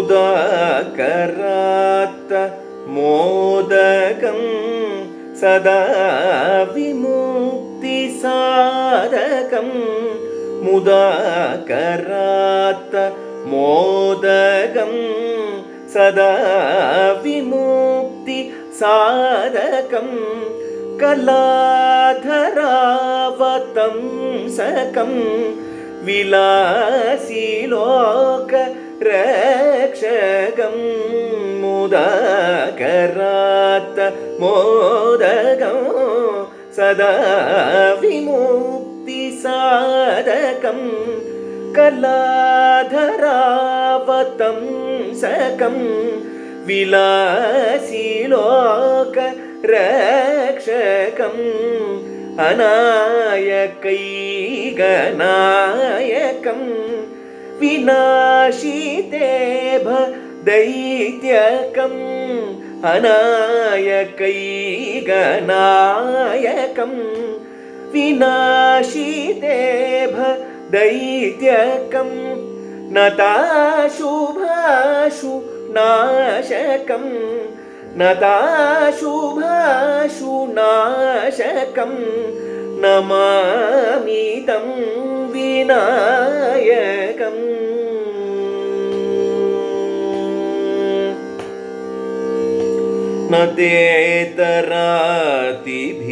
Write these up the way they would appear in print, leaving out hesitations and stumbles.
मुदाकरात् मोदकं सदा विमुक्तिसाधकं मुदाकरात् मोदकं सदा विमुक्तिसाधकं कलाधरावतंसकं विलासिलोकरक्षकं मुदाकरात् मोदकं सदा विमुक्तिसाधकं कलाधरावतंसकं विलासिलोकरक्षकम् अनायकैकनायकं विनाशिते दैत्यकम् अनायकैकनायकं विनाशिते दैत्यकं नताशुभाशु नाशकं नताशुभाशु नाशकं नमामि तं विनायकम् न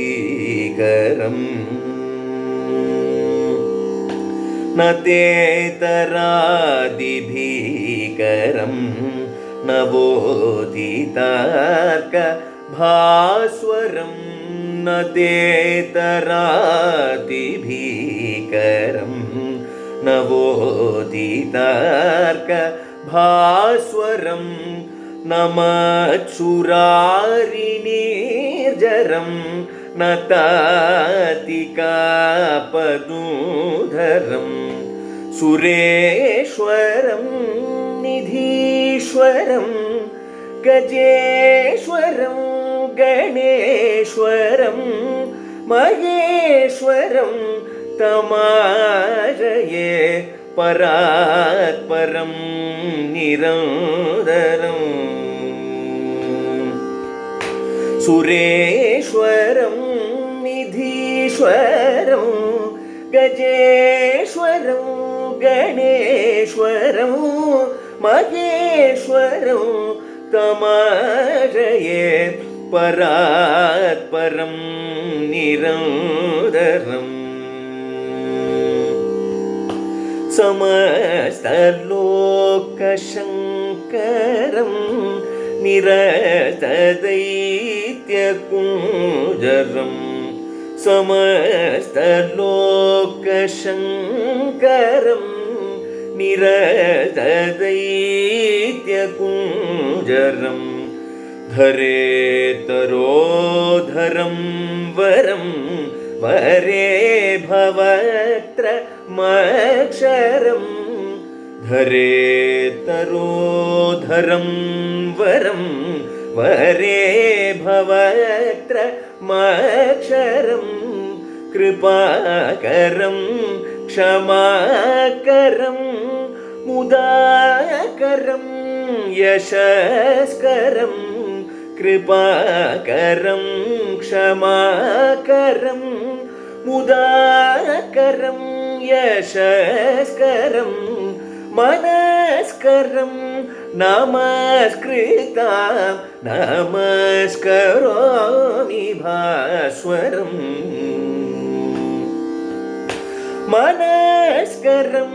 तेतरातिभीकरं न तेतरादिभीकरं नवोदितार्कभास्वरं न तेतरातिभीकरं नवोदितार्कभास्वरं नमच्छुरारिनिर्जरं नतातिकापदूधरं सुरेश्वरं निधीश्वरं गजेश्वरं गणेश्वरं महेश्वरं तमाश्रये परात्परं निरन्तरं सुरेश्वरं निधीश्वरं गजेश्वरं गणेश्वरं महेश्वरं तमाश्रये परात्परं निरन्तरम् समस्तलोकशङ्करं निरतदैत्यकुञ्जरं समस्तलोकशङ्करं निरतदैत्यकुञ्जरं धरेतरोधरं वरं वरे भवत्र मक्षरं धरेतरोधरं वरं वरे भवत्र मक्षरं कृपाकरं क्षमाकरं मुदाकरं यशस्करं कृपाकरं क्षमाकरं मुदाकरं यशस्करं मनस्करं नमस्कृतां नमस्करोमि भास्वरं मनस्करं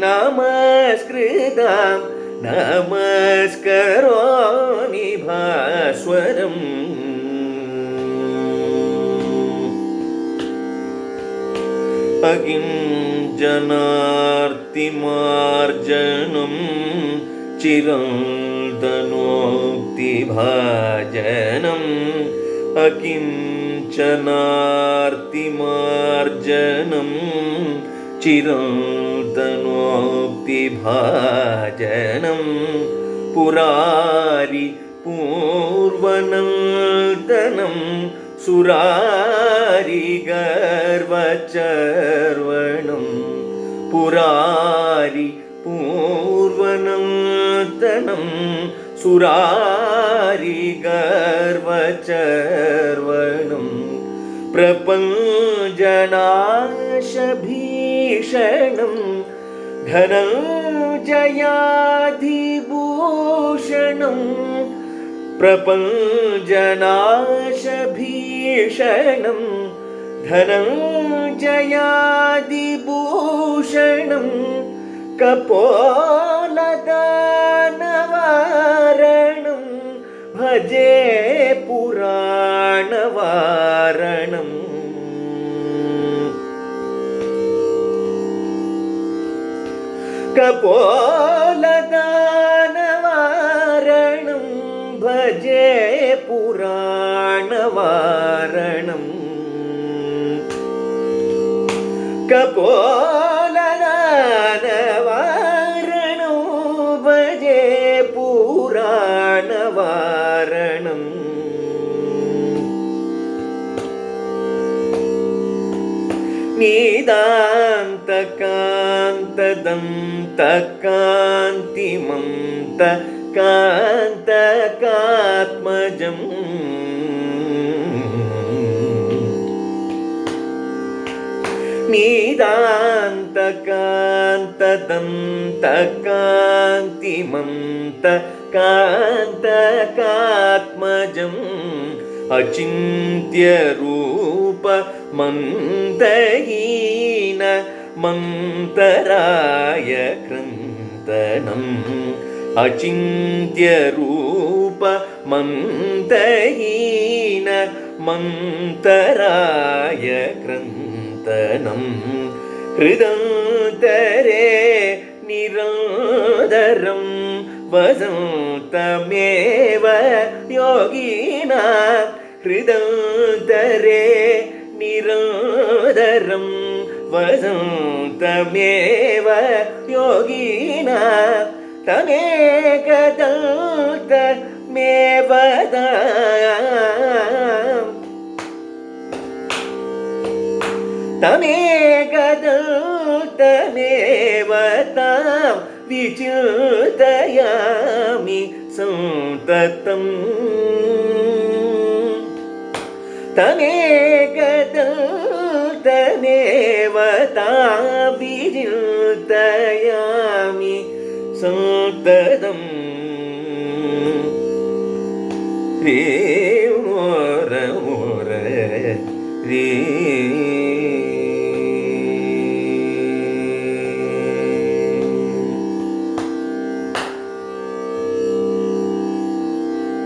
नमस्कृतां नमस्करोमि भास्वरम् अकिञ्चनार्तिमार्जनं चिरन्तनोक्तिभाजनम् अकिञ्चनार्तिमार्जनं चिरन्तनोक्तिभाजनं पुरारि पूर्वनर्तनं सुरारिगर्वचर्वणं पुरारि पूर्वनूतनं सुरारिगर्वचर्वणं प्रपञ्चनाशभीषणं धनञ्जयाधिभूषणं प्रपञ्चनाशभीषणं धनञ्जयादिभूषणं कपोलदानवारणं भजे पुराणवारणम् कपोलदानवारणं भजे पुराणवारणम् कपोलदानवारणं भजे पुराणवारणम् निदान्तकान्तदन्तकान्तिमन्तकान्तकात्मजम् निदान्तकान्तदन्तकान्तिमन्तकान्तकात्मजम् अचिन्त्यरूप मन्दहीन मन्तराय कृन्तनम् अचिन्त्यरूप मन्दहीन मन्तराय कृन्तनम् हृदन्तरे निरन्तरं वसन्तमेव योगिना हृदन्तरे निरन्तरं वसन्तमेव योगिना तमेकदन्तमेव तमेकदन्तमेव तां विचिन्तयामि सन्ततम् तमेकदन्तमेव तां विचिन्तयामि सन्ततम् रे मोर रे